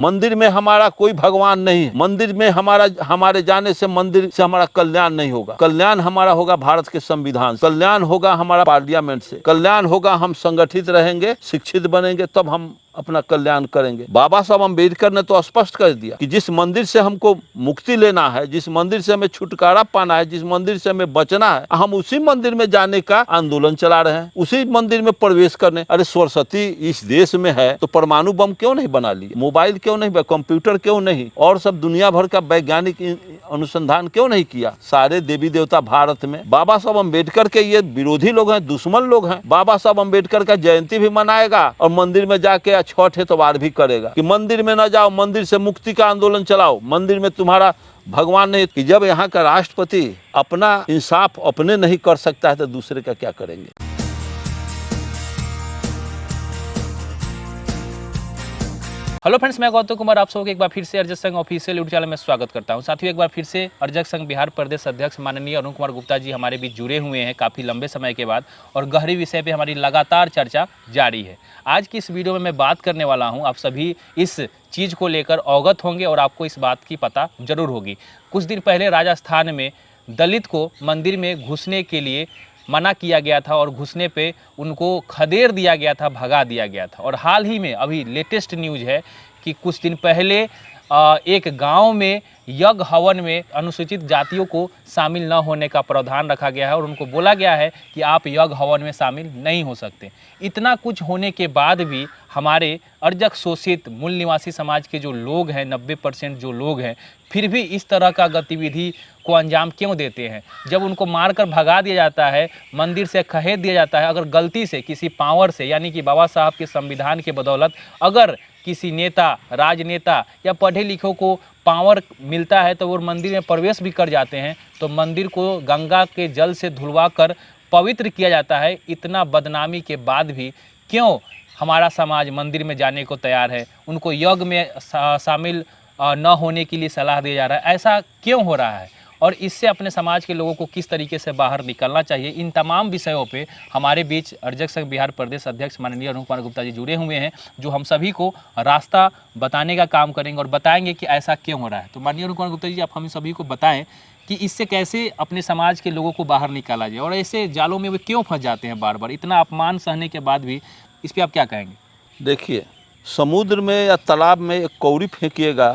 मंदिर में हमारा कोई भगवान नहीं है। मंदिर में हमारे जाने से मंदिर से हमारा कल्याण नहीं होगा। कल्याण हमारा होगा भारत के संविधान, कल्याण होगा हमारा पार्लियामेंट से, कल्याण होगा हम संगठित रहेंगे, शिक्षित बनेंगे, तब हम अपना कल्याण करेंगे। बाबा साहब अम्बेडकर ने तो स्पष्ट कर दिया कि जिस मंदिर से हमको मुक्ति लेना है, जिस मंदिर से हमें छुटकारा पाना है, जिस मंदिर से हमें बचना है, हम उसी मंदिर में जाने का आंदोलन चला रहे हैं, उसी मंदिर में प्रवेश करने। अरे सरस्वती इस देश में है तो परमाणु बम क्यों नहीं बना लिए, मोबाइल क्यों नहीं, कंप्यूटर क्यों नहीं, और सब दुनिया भर का वैज्ञानिक अनुसंधान क्यों नहीं किया। सारे देवी देवता भारत में। बाबा साहब अम्बेडकर के ये विरोधी लोग हैं, दुश्मन लोग हैं। बाबा साहब अम्बेडकर का जयंती भी मनाएगा और मंदिर में जाके छठ एतवार भी करेगा कि मंदिर में न जाओ, मंदिर से मुक्ति का आंदोलन चलाओ, मंदिर में तुम्हारा भगवान नहीं। कि जब यहाँ का राष्ट्रपति अपना इंसाफ अपने नहीं कर सकता है तो दूसरे का क्या करेंगे। हेलो फ्रेंड्स, मैं गौतम कुमार आप सबको एक बार फिर से अर्जक संघ ऑफिशियल यूट्यूब चैनल में स्वागत करता हूं। साथियों, एक बार फिर से अर्जक संघ बिहार प्रदेश अध्यक्ष माननीय अरुण कुमार गुप्ता जी हमारे बीच जुड़े हुए हैं काफ़ी लंबे समय के बाद, और गहरी विषय पे हमारी लगातार चर्चा जारी है। आज की इस वीडियो में मैं बात करने वाला हूँ, आप सभी इस चीज़ को लेकर अवगत होंगे और आपको इस बात की पता जरूर होगी। कुछ दिन पहले राजस्थान में दलित को मंदिर में घुसने के लिए मना किया गया था और घुसने पे उनको खदेड़ दिया गया था, भगा दिया गया था। और हाल ही में अभी लेटेस्ट न्यूज़ है कि कुछ दिन पहले एक गांव में यज्ञ हवन में अनुसूचित जातियों को शामिल न होने का प्रावधान रखा गया है और उनको बोला गया है कि आप यज्ञ हवन में शामिल नहीं हो सकते। इतना कुछ होने के बाद भी हमारे अर्जक शोषित मूल निवासी समाज के जो लोग हैं, 90% जो लोग हैं, फिर भी इस तरह का गतिविधि को अंजाम क्यों देते हैं। जब उनको मारकर भगा दिया जाता है, मंदिर से खहेड़ दिया जाता है, अगर गलती से किसी पावर से, यानी कि बाबा साहब के संविधान के बदौलत अगर किसी नेता, राजनेता या पढ़े लिखों को पावर मिलता है तो वो मंदिर में प्रवेश भी कर जाते हैं, तो मंदिर को गंगा के जल से धुलवा कर पवित्र किया जाता है। इतना बदनामी के बाद भी क्यों हमारा समाज मंदिर में जाने को तैयार है, उनको यज्ञ में शामिल न होने के लिए सलाह दिया जा रहा है। ऐसा क्यों हो रहा है और इससे अपने समाज के लोगों को किस तरीके से बाहर निकलना चाहिए, इन तमाम विषयों पे हमारे बीच अर्जक संघ बिहार प्रदेश अध्यक्ष माननीय अरुण कुमार गुप्ता जी जुड़े हुए हैं, जो हम सभी को रास्ता बताने का काम करेंगे और बताएंगे कि ऐसा क्यों हो रहा है। तो माननीय अरुण कुमार गुप्ता जी, आप हम सभी को बताएं कि इससे कैसे अपने समाज के लोगों को बाहर निकाला जाए और ऐसे जालों में वे क्यों फंस जाते हैं बार बार, इतना अपमान सहने के बाद भी। इस पर आप क्या कहेंगे? देखिए, समुद्र में या तालाब में एक कौड़ी फेंकिएगा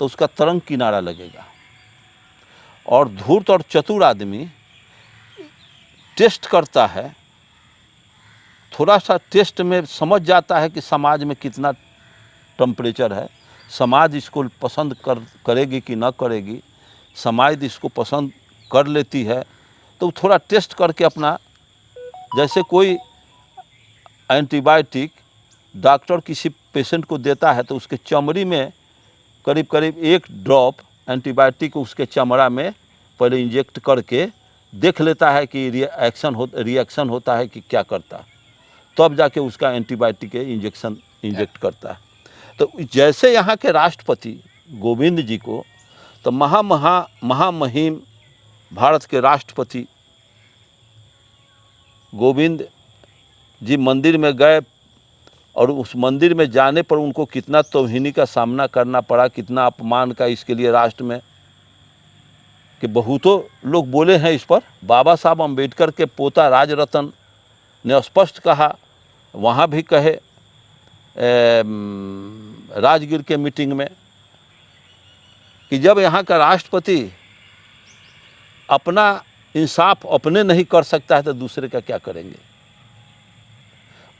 तो उसका तरंग किनारा लगेगा, और धूर्त और चतुर आदमी टेस्ट करता है, थोड़ा सा टेस्ट में समझ जाता है कि समाज में कितना टेम्परेचर है, समाज इसको पसंद करेगी कि ना करेगी। समाज इसको पसंद कर लेती है तो थोड़ा टेस्ट करके अपना, जैसे कोई एंटीबायोटिक डॉक्टर किसी पेशेंट को देता है तो उसके चमड़ी में करीब करीब 1 ड्रॉप एंटीबायोटिक उसके चमड़ा में पहले इंजेक्ट करके देख लेता है कि रिएक्शन होता है कि क्या करता है, तब जाके उसका एंटीबायोटिक इंजेक्ट करता है। तो जैसे यहाँ के राष्ट्रपति गोविंद जी को, तो महामहिम भारत के राष्ट्रपति गोविंद जी मंदिर में गए और उस मंदिर में जाने पर उनको कितना तौहीनी का सामना करना पड़ा, कितना अपमान का इसके लिए राष्ट्र में, कि बहुतों लोग बोले हैं इस पर। बाबा साहब अम्बेडकर के पोता राजरतन ने स्पष्ट कहा, वहाँ भी कहे राजगीर के मीटिंग में, कि जब यहाँ का राष्ट्रपति अपना इंसाफ अपने नहीं कर सकता है तो दूसरे का क्या करेंगे।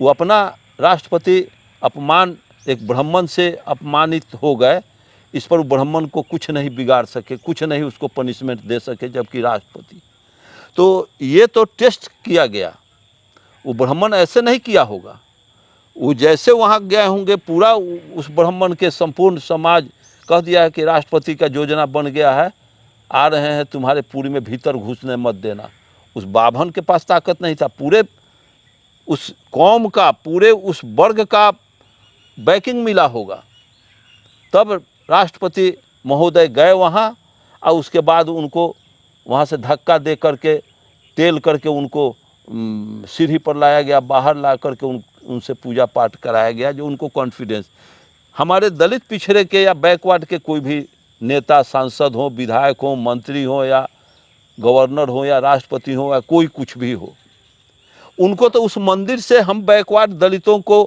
वो अपना राष्ट्रपति अपमान, एक ब्राह्मण से अपमानित हो गए, इस पर ब्राह्मण को कुछ नहीं बिगाड़ सके, कुछ नहीं उसको पनिशमेंट दे सके, जबकि राष्ट्रपति। तो ये तो टेस्ट किया गया, वो ब्राह्मण ऐसे नहीं किया होगा, वो जैसे वहाँ गए होंगे पूरा उस ब्राह्मण के संपूर्ण समाज कह दिया है कि राष्ट्रपति का योजना बन गया है, आ रहे हैं तुम्हारे पुरी में भीतर घुसने मत देना। उस बाभन के पास ताकत नहीं था, पूरे उस कौम का, पूरे उस वर्ग का बैकिंग मिला होगा, तब राष्ट्रपति महोदय गए वहाँ, और उसके बाद उनको वहाँ से धक्का दे करके टेल करके उनको सीढ़ी पर लाया गया, बाहर ला करके उनसे पूजा पाठ कराया गया, जो उनको कॉन्फिडेंस। हमारे दलित पिछड़े के या बैकवर्ड के कोई भी नेता, सांसद हो, विधायक हो, मंत्री हो या गवर्नर हो या राष्ट्रपति हो या कोई कुछ भी हो, उनको तो उस मंदिर से हम बैकवर्ड दलितों को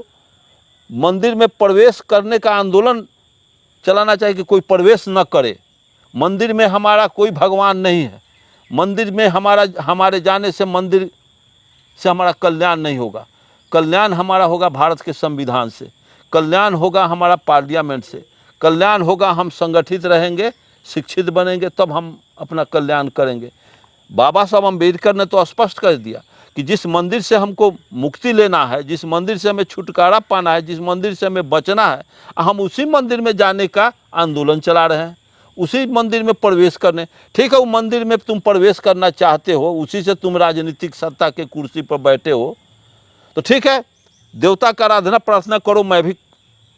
मंदिर में प्रवेश करने का आंदोलन चलाना चाहिए कि कोई प्रवेश न करे। मंदिर में हमारा कोई भगवान नहीं है। मंदिर में हमारे जाने से मंदिर से हमारा कल्याण नहीं होगा। कल्याण हमारा होगा भारत के संविधान से, कल्याण होगा हमारा पार्लियामेंट से, कल्याण होगा हम संगठित रहेंगे, शिक्षित बनेंगे, तब हम अपना कल्याण करेंगे। बाबा साहब अम्बेडकर ने तो स्पष्ट कर दिया कि जिस मंदिर से हमको मुक्ति लेना है, जिस मंदिर से हमें छुटकारा पाना है, जिस मंदिर से हमें बचना है, हम उसी मंदिर में जाने का आंदोलन चला रहे हैं, उसी मंदिर में प्रवेश करने। ठीक है, वो मंदिर में तुम प्रवेश करना चाहते हो, उसी से तुम राजनीतिक सत्ता के कुर्सी पर बैठे हो, तो ठीक है, देवता का आराधना प्रार्थना करो, मैं भी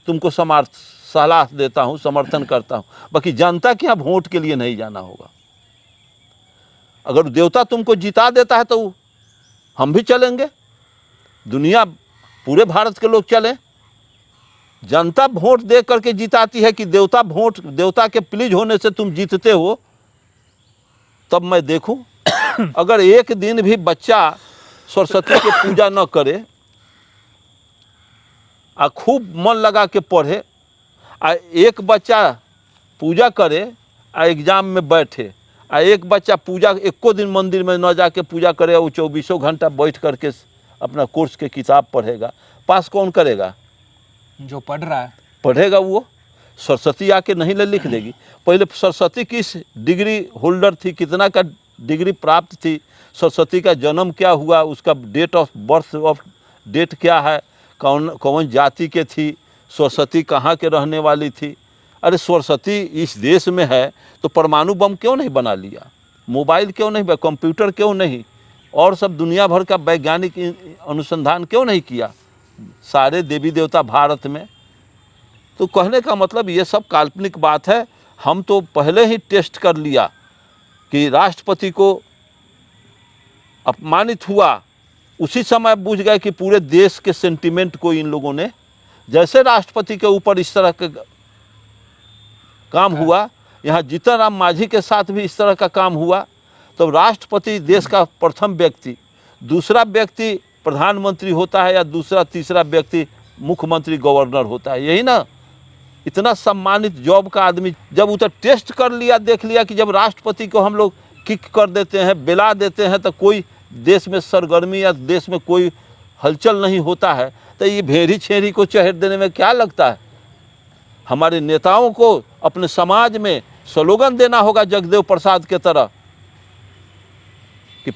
तुमको सलाह देता हूँ, समर्थन करता हूँ। बाकी जनता के यहाँ वोट के लिए नहीं जाना होगा। अगर देवता तुमको जिता देता है तो हम भी चलेंगे, दुनिया पूरे भारत के लोग चलें। जनता वोट दे करके जिताती है कि देवता के प्लीज होने से तुम जीतते हो, तब मैं देखूं। अगर एक दिन भी बच्चा सरस्वती की पूजा न करे आ खूब मन लगा के पढ़े, आ एक बच्चा पूजा करे आ एग्जाम में बैठे, आ एक बच्चा पूजा एको दिन मंदिर में न जाके पूजा करे, वो 24 घंटा बैठ करके अपना कोर्स के किताब पढ़ेगा, पास कौन करेगा? जो पढ़ रहा है पढ़ेगा। वो सरस्वती आके नहीं लिख देगी। पहले सरस्वती किस डिग्री होल्डर थी, कितना का डिग्री प्राप्त थी, सरस्वती का जन्म क्या हुआ, उसका date of birth of date क्या है, कौन जाति के थी, सरस्वती कहाँ के रहने वाली थी। अरे सरस्वती इस देश में है तो परमाणु बम क्यों नहीं बना लिया, मोबाइल क्यों नहीं, कंप्यूटर क्यों नहीं, और सब दुनिया भर का वैज्ञानिक अनुसंधान क्यों नहीं किया, सारे देवी देवता भारत में। तो कहने का मतलब ये सब काल्पनिक बात है। हम तो पहले ही टेस्ट कर लिया कि राष्ट्रपति को अपमानित हुआ, उसी समय बुझ गए कि पूरे देश के सेंटिमेंट को इन लोगों ने, जैसे राष्ट्रपति के ऊपर इस तरह का काम हुआ, यहाँ जीतन राम मांझी के साथ भी इस तरह का काम हुआ, तो राष्ट्रपति देश का प्रथम व्यक्ति, दूसरा व्यक्ति प्रधानमंत्री होता है या दूसरा तीसरा व्यक्ति मुख्यमंत्री गवर्नर होता है, यही ना। इतना सम्मानित जॉब का आदमी जब उधर टेस्ट कर लिया, देख लिया कि जब राष्ट्रपति को हम लोग किक कर देते हैं, बेला देते हैं, तो कोई देश में सरगर्मी या देश में कोई हलचल नहीं होता है, तो ये भेड़ी छेड़ी को चढ़ देने में क्या लगता है। हमारे नेताओं को अपने समाज में स्लोगन देना होगा जगदेव प्रसाद के तरह कि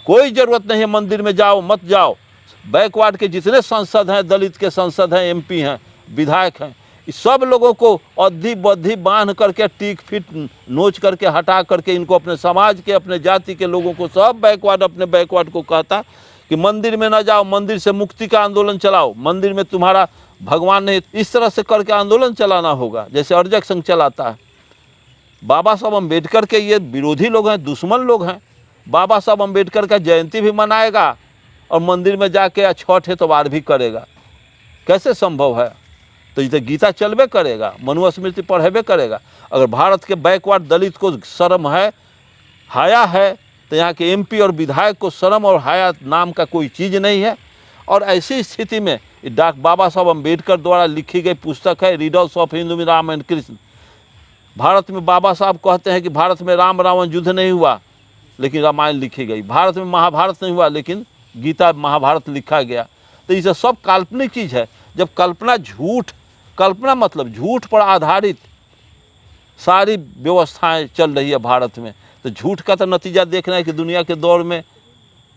कोई ज़रूरत नहीं है मंदिर में जाओ मत जाओ। बैकवर्ड के जितने सांसद हैं, दलित के सांसद हैं, एमपी हैं, विधायक हैं, इस सब लोगों को अद्धी बद्धी बांध करके टीक फिट नोच करके हटा करके इनको अपने समाज के, अपने जाति के लोगों को सब बैकवर्ड अपने बैकवर्ड को कहता कि मंदिर में ना जाओ, मंदिर से मुक्ति का आंदोलन चलाओ, मंदिर में तुम्हारा भगवान नहीं, इस तरह से करके आंदोलन चलाना होगा जैसे अर्जक संघ चलाता है। बाबा साहब अम्बेडकर के ये विरोधी लोग हैं, दुश्मन लोग हैं। बाबा साहब अम्बेडकर का जयंती भी मनाएगा और मंदिर में जाके छठ एतवार भी करेगा, कैसे संभव है। तो ये गीता चलबे करेगा, मनुस्मृति पढ़ेबे करेगा। अगर भारत के बैकवर्ड दलित को शर्म है, हाया है, तो यहाँ के एमपी और विधायक को शर्म और हाया नाम का कोई चीज़ नहीं है। और ऐसी स्थिति में बाबा साहब अम्बेडकर द्वारा लिखी गई पुस्तक है रिडल्स ऑफ हिंदू में राम एंड कृष्ण। भारत में बाबा साहब कहते हैं कि भारत में राम रावण युद्ध नहीं हुआ लेकिन रामायण लिखी गई, भारत में महाभारत नहीं हुआ लेकिन गीता महाभारत लिखा गया। तो ये सब काल्पनिक चीज़ है। जब कल्पना झूठ, कल्पना मतलब झूठ पर आधारित सारी व्यवस्थाएं चल रही है भारत में, तो झूठ का तो नतीजा देखना है कि दुनिया के दौर में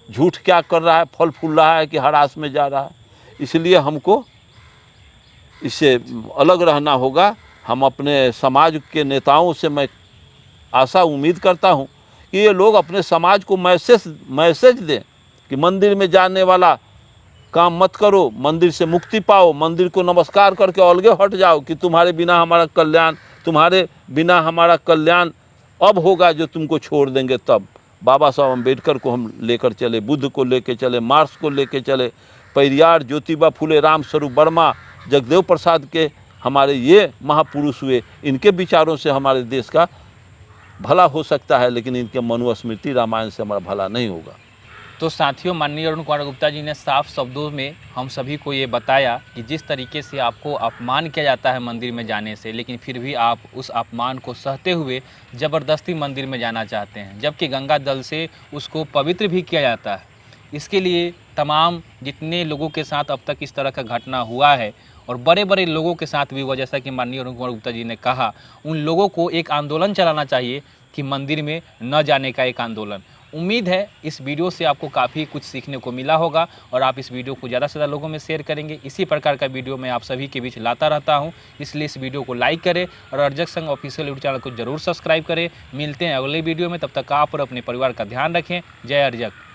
झूठ क्या कर रहा है, फल फूल रहा है कि हरास में जा रहा है। इसलिए हमको इससे अलग रहना होगा। हम अपने समाज के नेताओं से मैं आशा उम्मीद करता हूं कि ये लोग अपने समाज को मैसेज दें कि मंदिर में जाने वाला काम मत करो, मंदिर से मुक्ति पाओ, मंदिर को नमस्कार करके अलगे हट जाओ कि तुम्हारे बिना हमारा कल्याण अब होगा जो तुमको छोड़ देंगे तब। बाबा साहब अम्बेडकर को हम लेकर चले, बुद्ध को लेकर चले, मार्क्स को लेकर चले, पेरियार, ज्योतिबा फुले, राम स्वरूप वर्मा, जगदेव प्रसाद के हमारे ये महापुरुष हुए, इनके विचारों से हमारे देश का भला हो सकता है, लेकिन इनके मनुस्मृति रामायण से हमारा भला नहीं होगा। तो साथियों, माननीय अरुण कुमार गुप्ता जी ने साफ शब्दों में हम सभी को ये बताया कि जिस तरीके से आपको अपमान किया जाता है मंदिर में जाने से, लेकिन फिर भी आप उस अपमान को सहते हुए ज़बरदस्ती मंदिर में जाना चाहते हैं, जबकि गंगा जल से उसको पवित्र भी किया जाता है। इसके लिए तमाम जितने लोगों के साथ अब तक इस तरह का घटना हुआ है और बड़े बड़े लोगों के साथ भी हुआ, जैसा कि माननीय अरुण कुमार गुप्ता जी ने कहा, उन लोगों को एक आंदोलन चलाना चाहिए कि मंदिर में न जाने का एक आंदोलन। उम्मीद है इस वीडियो से आपको काफ़ी कुछ सीखने को मिला होगा और आप इस वीडियो को ज़्यादा से ज़्यादा लोगों में शेयर करेंगे। इसी प्रकार का वीडियो मैं आप सभी के बीच लाता रहता हूं, इसलिए इस वीडियो को लाइक करें और अर्जक संघ ऑफिशियल यूट्यूब चैनल को जरूर सब्सक्राइब करें। मिलते हैं अगले वीडियो में, तब तक आप और अपने परिवार का ध्यान रखें। जय अर्जक।